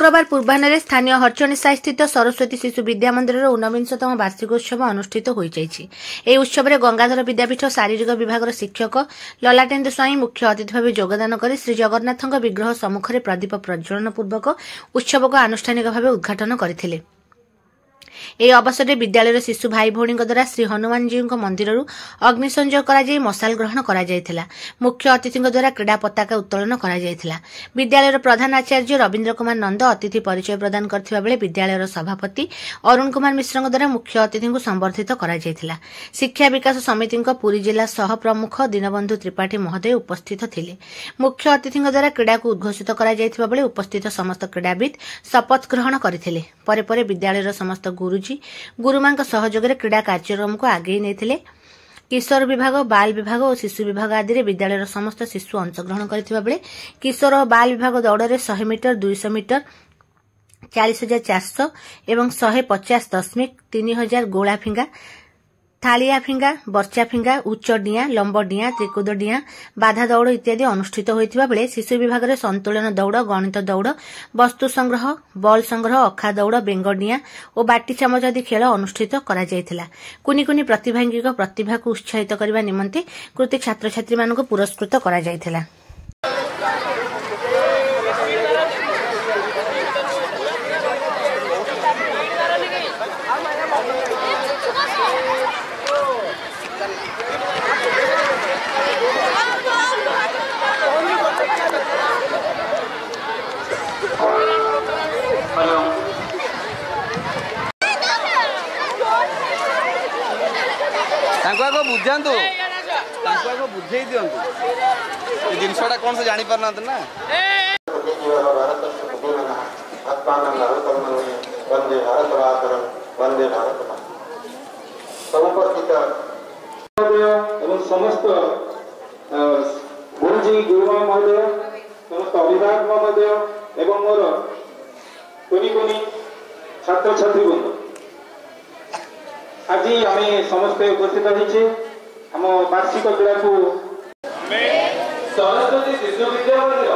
शुक्रवार पूर्वाह्न स्थानीय हरचणीसाई स्थित सरस्वती शिशु विद्या मंदिर 49तम वार्षिकोत्सव अनुष्ठित हो उत्सव में गंगाधर विद्यापीठ शारीरिक विभाग शिक्षक ललाटेन्दु स्वाई मुख्य अतिथि भाव योगदान कर श्री जगन्नाथ विग्रह सम्मुखें प्रदीप प्रज्वलन पूर्वक उत्सव को आनुष्ठानिक भाव उद्घाटन करथिले। ଏହି ଅବସରରେ ବିଦ୍ୟାଳୟର ଶିଶୁ ଭାଇ ଭଉଣୀଙ୍କ ଦ୍ୱାରା ଶ୍ରୀ ହନୁମାନଜୀଙ୍କ ମନ୍ଦିରରୁ ଅଗ୍ନି ସଂଯୋଗ କରାଯାଇ ମଶାଲ ଗ୍ରହଣ କରାଯାଇଥିଲା। ମୁଖ୍ୟ ଅତିଥିଙ୍କ ଦ୍ୱାରା କ୍ରୀଡ଼ା ପତାକା ଉତ୍ତୋଳନ କରାଯାଇଥିଲା। ବିଦ୍ୟାଳୟର ପ୍ରଧାନ ଆଚାର୍ଯ୍ୟ ରବୀନ୍ଦ୍ର କୁମାର ନନ୍ଦ ଅତିଥି ପରିଚୟ ପ୍ରଦାନ କରିଥିବା ବେଳେ ବିଦ୍ୟାଳୟର ସଭାପତି ଅରୁଣ କୁମାର ମିଶ୍ରଙ୍କ ଦ୍ୱାରା ମୁଖ୍ୟ ଅତିଥିଙ୍କୁ ସମ୍ବର୍ଦ୍ଧିତ କରାଯାଇଥିଲା। ଶିକ୍ଷା ବିକାଶ ସମିତିଙ୍କ ପୁରୀ ଜିଲ୍ଲା ସହ ପ୍ରମୁଖ ଦୀନବନ୍ଧୁ ତ୍ରିପାଠୀ ମହୋଦୟ ଉପସ୍ଥିତ ଥିଲେ। ମୁଖ୍ୟ ଅତିଥିଙ୍କ ଦ୍ୱାରା କ୍ରୀଡ଼ାକୁ ଉଦ୍ଘୋଷିତ କରାଯାଇଥିବା ବେଳେ ଉପସ୍ଥିତ ସମସ୍ତ କ୍ରୀଡ଼ାବିତ୍ ଶପଥ ଗ୍ରହଣ କରିଥିଲେ। ପରେ ପରେ ବିଦ୍ୟାଳୟର ସମସ୍ତ गुरुजी गुरुमां सहयोग क्रीड़ा कार्यक्रम को आगे नहीं। किशोर विभाग बाल विभाग और शिशु विभाग आदि विद्यालय समस्त शिशु अंशग्रहण करथिबा किशोर और बाल विभाग दौड़ में 100 मीटर 200 मीटर 40,400 एवं 150 दशमिक 3000 गोला फिंगा थालिया फिंगा बर्चा फिंगा उच्च डिया लंब डिया त्रिकुद डिया बाधा दौड़ इत्यादि अनुष्ठित होइतिबा बेले शिशु विभाग में संतुलन दौड़ गणित दौड़ वस्तु संग्रह बल संग्रह अखा दौड़ बेंग डिया और बाटी चामच आदि खेल अनुष्ठित करा जायतिला। कुनी कुनी प्रतिभांगिक प्रतिभा को उत्साहित करने निमंते कृति छात्र छात्री मानक पुरस्कृत करा जायतिला। बुझातु बुझे दिंतु जिनसा कौन से जानी पारना ना समस्त गुरुजी गुरुमा महोदय समस्त अभिभावक महोदय एवं मोर कोनी कोनी छात्र छात्री बंधु आज आम समस्ते उपस्थित होइछे हम वार्षिक क्रीड़ा को सरस्वती शिशु विद्या मंदिर